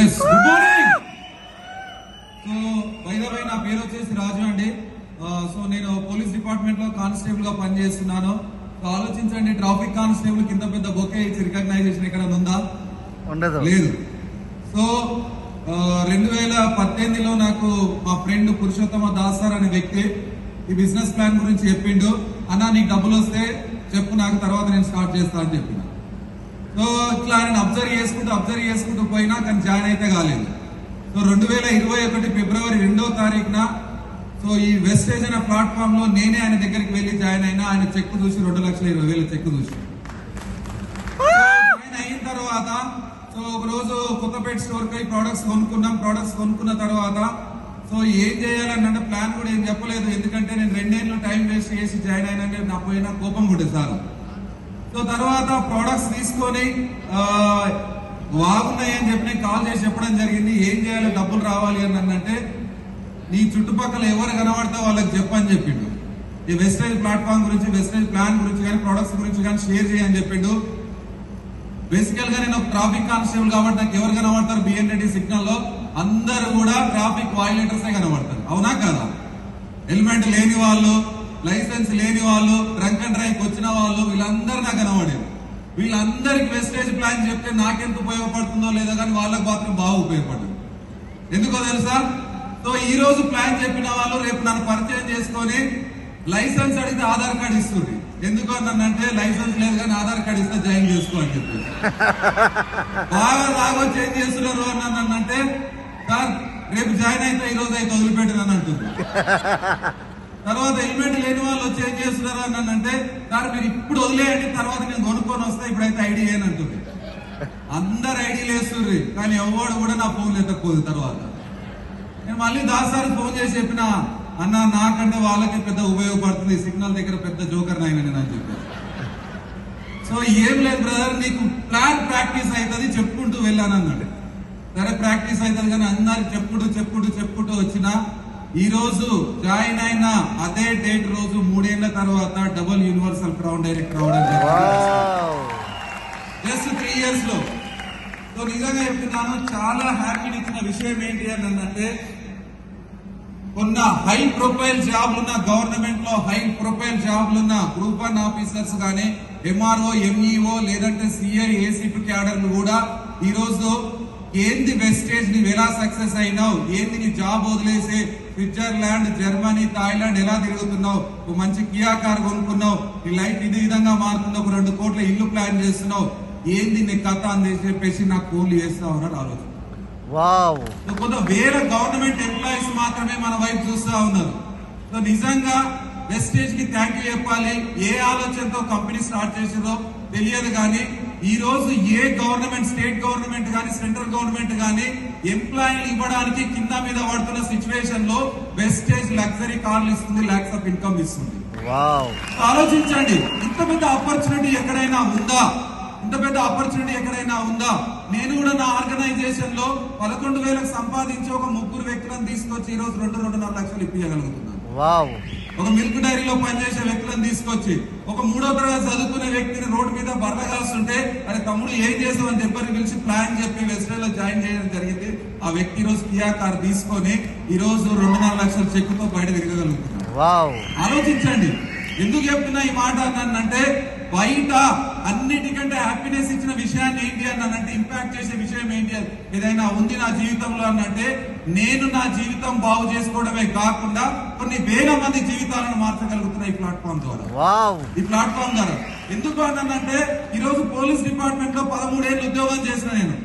Yes good morning. So వైదవై నా పేరు వచ్చేసి రాజు అండి. సో నేను పోలీస్ డిపార్ట్మెంట్ లో కానిస్టేబుల్ గా పనిచేస్తున్నాను. సో ఆలోచించండి, ట్రాఫిక్ కానిస్టేబుల్ కింద పెద్ద బొకే ఇచ్చి రికగ్నైజేషన్ ఎక్కడ ఉందా? లేదు. సో 2018లో నాకు మా ఫ్రెండ్ పురుషోత్తమ దాస్ సార్ అనే వ్యక్తి ఈ బిజినెస్ ప్లాన్ గురించి చెప్పిండు. అన్న నీకు డబ్బులు వస్తే చెప్పు, నాకు తర్వాత నేను స్టార్ట్ చేస్తా అని చెప్పిన. సో ఇట్లా ఆయన అబ్జర్వ్ చేసుకుంటూ పోయినా కానీ జాయిన్ అయితే కాలేదు. సో 2021 ఫిబ్రవరి 2వ తారీఖున సో ఈ వెస్టేజ్ అనే ప్లాట్ఫామ్ లో నేనే ఆయన దగ్గరికి వెళ్లి జాయిన్ అయినా. ఆయన చెక్ చూసి 2,20,000 చెక్ చూసి జాయిన్ అయిన తర్వాత సో ఒక రోజు కొత్తపేట స్టోర్ కి ప్రొడక్ట్స్ కొనుక్కున్నాం. ప్రొడక్ట్స్ కొనుక్కున్న తర్వాత సో ఏం చేయాలన్న ప్లాన్ కూడా ఏం చెప్పలేదు. ఎందుకంటే నేను 2 ఏళ్ళు టైం వేస్ట్ చేసి జాయిన్ అయినా నా పోయిన కోపం కూడా సార్. సో తర్వాత ప్రొడక్ట్స్ తీసుకొని బాగున్నాయని చెప్పి కాల్ చేసి చెప్పడం జరిగింది. ఏం చేయాలి, డబ్బులు రావాలి అని అంటే నీ చుట్టుపక్కల ఎవరు కనబడితే వాళ్ళకి చెప్పని చెప్పిండు. ఈ వెస్టేజ్ ప్లాట్ఫామ్ గురించి, వెస్టేజ్ ప్లాన్ గురించి కానీ, ప్రొడక్ట్స్ గురించి కానీ షేర్ చేయని చెప్పిండు. బేసికల్ గా నేను ఒక ట్రాఫిక్ కానిస్టేబుల్ కాబట్టి నాకు ఎవరు కనబడతారు? బిఎన్ రెడ్డి సిగ్నల్ లో అందరూ కూడా ట్రాఫిక్ వయలేటర్స్ కనబడతారు. అవునా కదా? హెల్మెట్ లేని వాళ్ళు, లైసెన్స్ లేని వాళ్ళు, డ్రంక్ అండ్ డ్రైవ్ వచ్చిన వాళ్ళు, వీళ్ళందరూ నాకు కనబడేది. వీళ్ళందరికి వెస్టేజ్ ప్లాన్ చెప్తే నాకెంత ఉపయోగపడుతుందో లేదో కానీ వాళ్ళకి మాత్రం బాగా ఉపయోగపడుతుంది. ఎందుకో తెలుసా? సో ఈ రోజు ప్లాన్ చెప్పిన వాళ్ళు రేపు నన్ను పరిచయం చేసుకొని లైసెన్స్ అడిగితే ఆధార్ కార్డు ఇస్తుంది. ఎందుకో నన్నంటే లైసెన్స్ లేదు కానీ ఆధార్ కార్డు ఇస్తే జాయిన్ చేసుకో అని చెప్పి బాగా బాగా చేంజ్ చేస్తున్నారు అన్నంటే సార్ రేపు జాయిన్ అయితే ఈ రోజు అయితే వదిలిపెట్టినని అంటుంది. తర్వాత హెల్మెట్ లేని వాళ్ళు వచ్చి ఏం చేస్తున్నారు అన్నంటే సార్ మీరు ఇప్పుడు వదిలేయండి, తర్వాత నేను కొనుక్కొని వస్తా, ఇప్పుడైతే ఐడి అని అంటుంది. అందరు ఐడీలు వేస్తుంది కానీ ఎవడు కూడా నా ఫోన్ ఎత్తకపోదు. తర్వాత నేను మళ్ళీ దాసారి ఫోన్ చేసి చెప్పిన, అన్న నాకంటే వాళ్ళకి పెద్ద ఉపయోగపడుతుంది, సిగ్నల్ దగ్గర పెద్ద జోకర్ నాయన అని చెప్పి. సో ఏం లేదు బ్రదర్, నీకు ప్లాన్ ప్రాక్టీస్ అవుతుంది చెప్పుకుంటూ వెళ్ళాను అన్నాడు. సరే ప్రాక్టీస్ అవుతుంది కానీ అందరికి చెప్పుకుంటూ వచ్చిన ఈ రోజు జాయిన్ అయిన అదే డేట్ రోజు 3 ఏళ్ల తర్వాత డబుల్ యూనివర్సల్ క్రౌన్ డైరెక్టర్ అవడం జరిగింది. జస్ట్ 3 years లో. సో నిజంగా చెప్తున్నాను, చాలా హ్యాపీని ఇచ్చిన విషయం ఏంటి అని అంటే కొన్న హై ప్రొఫైల్ జాబ్లున్న గవర్నమెంట్ లో హై ప్రొఫైల్ జాబ్లున్న గ్రూప్ 1 ఆఫీసర్స్ గానీ, ఎంఆర్ఓ, ఎంఈఓ లేదంటే సిఐ, ఏసీపీ క్యాడర్లు కూడా ఈ రోజు ఏంది వెస్టేజ్ నీవు ఎలా సక్సెస్ అయినావు, ఏంది నీ జాబ్ వదిలేసి స్విట్జర్లాండ్, జర్మనీ, థాయిలాండ్ ఎలా తిరుగుతున్నావు, ఒక మంచి కియా కార్ కొనుక్కున్నావు, నీ లైఫ్ ఇది విధంగా మారుతుంది, ఒక 2 కోట్ల ఇల్లు ప్లాన్ చేస్తున్నావు, ఏంది నీ కథ అని చెప్పేసి నాకు ఫోన్లు చేస్తావు అన్నాడు ఆలోచన. కొంత వేరే గవర్నమెంట్ ఎంప్లాయీస్ మాత్రమే మన వైపు చూస్తా ఉన్నారు. సో నిజంగా వెస్టేజ్ కి థ్యాంక్ యూ చెప్పాలి. ఏ ఆలోచనతో కంపెనీ స్టార్ట్ చేసిందో తెలియదు కానీ ఈ రోజు ఏ గవర్నమెంట్, స్టేట్ గవర్నమెంట్ కానీ, సెంట్రల్ గవర్నమెంట్ కానీ ఎంప్లాయీలు ఇవ్వడానికి కింద మీద పడుతున్న సిచ్యువేషన్ లో వెస్టేజ్ లగ్జరీ కార్లు ఇస్తుంది, లాక్స్ ఆఫ్ ఇన్కమ్ ఇస్తుంది. ఆలోచించండి, ఇంత పెద్ద ఆపర్చునిటీ ఎక్కడైనా ఉందా? నేను కూడా నా ఆర్గనైజేషన్ లో 11,000 సంపాదించి ఒక 3 వ్యక్తులను తీసుకొచ్చి ఈ రోజు 2-2.5 లక్షలు ఇప్పించగలుగుతున్నాను. ఒక మిల్క్ డైరీలో పనిచేసే వ్యక్తులను తీసుకొచ్చి ఒక 3వ తరగతి చదువుకునే వ్యక్తిని రోడ్డు మీద బర్రగాస్తుంటే అరే తమ్ముడు ఏం చేసామని చెప్పని పిలిచి ప్లాన్ చెప్పి వెస్టేజ్ లో జాయిన్ చేయడం జరిగింది. ఆ వ్యక్తి ఈ రోజు కియా కార్ తీసుకొని ఈ రోజు 2-4 లక్షల చెక్కుతో బయట తిరగగలుగుతున్నారు. ఆలోచించండి, ఎందుకు చెప్తున్నా ఈ మాట అన్నానంటే బయట అన్నిటికంటే హ్యాపీనెస్ ఇచ్చిన విషయాన్ని ఏంటి అన్నానంటే, ఇంపాక్ట్ చేసే విషయం ఏంటి ఏదైనా ఉంది నా జీవితంలో అన్నంటే నేను నా జీవితం బాగు చేసుకోవడమే కాకుండా కొన్ని వేల మంది జీవితాలను మార్చగలుగుతున్నా ఈ ప్లాట్ఫామ్ ద్వారా. ఎందుకు అన్నానంటే ఈ రోజు పోలీస్ డిపార్ట్మెంట్ లో 13 ఏళ్ళు ఉద్యోగం చేసిన నేను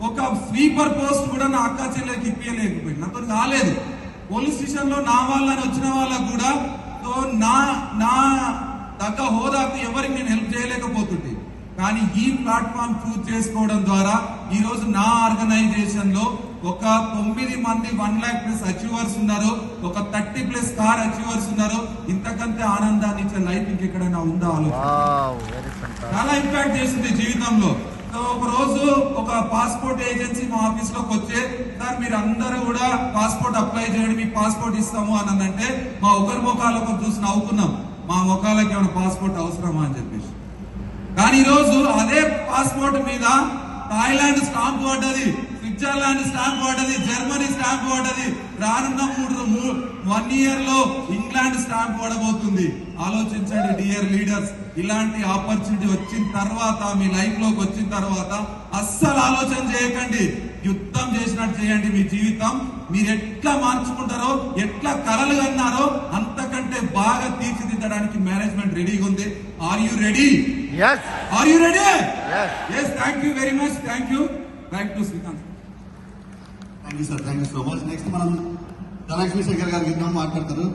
ఒక స్వీపర్ పోస్ట్ కూడా నా అక్క చెల్లెకి ఇప్పించలేకపోయింది, నాతో కాలేదు. పోలీస్ స్టేషన్ లో నా వాళ్ళని వచ్చిన వాళ్ళకు కూడా నా తగ్గ హోదాకు ఎవరికి నేను హెల్ప్ చేయలేకపోతుంది. కానీ ఈ ప్లాట్ఫామ్ చూజ్ చేసుకోవడం ద్వారా ఈ రోజు నా ఆర్గనైజేషన్ లో ఒక 9 మంది 1 lakh+ అచీవర్స్ ఉన్నారు, ఒక 30+ కార్ అచీవర్స్ ఉన్నారు. ఇంతకంటే ఆనందాన్ని ఇచ్చే లైఫ్ ఇంకెక్కడైనా ఉందా? చాలా ఇంపాక్ట్ చేసింది జీవితంలో. సో ఒక రోజు ఒక పాస్పోర్ట్ ఏజెన్సీ మా ఆఫీస్ లోకి వచ్చే, సార్ మీరు అందరూ కూడా పాస్పోర్ట్ అప్లై చేయండి, మీకు పాస్పోర్ట్ ఇస్తాము అని అంటే మా ఒకరి ముఖాలకు చూసి నవ్వుకున్నాం, మా ముఖాలకి ఏమైనా పాస్పోర్ట్ అవసరమా అని చెప్పేసి. కానీ ఈ రోజు అదే పాస్పోర్ట్ మీద థాయిలాండ్ స్టాంప్ పడ్డది, స్విట్జర్లాండ్ స్టాంప్ పడ్డది, జర్మనీ స్టాంప్ పడ్డది, రానున్న 1 ఇయర్ లో ఇంగ్లాండ్ స్టాంప్ పడబోతుంది. ఆలోచించండి డియర్ లీడర్స్, ఇలాంటి ఆపర్చునిటీ వచ్చిన తర్వాత, మీ లైఫ్ లోకి వచ్చిన తర్వాత అస్సలు ఆలోచన చేయకండి, యుద్ధం చేసినట్టు చేయండి. మీ జీవితం మీరు ఎట్లా మార్చుకుంటారో, ఎట్లా కలలు కన్నారో అంతకంటే బాగా తీర్చిదిద్దడానికి మేనేజ్మెంట్ రెడీగా ఉంది. Are you ready? Are you ready? Yes. Thank you very much. Thank you. Back to Srikanth. Thank you sir. Thank you so much. Next మనం ధనలక్ష్మి శేఖర్ గారికి మాట్లాడతారు.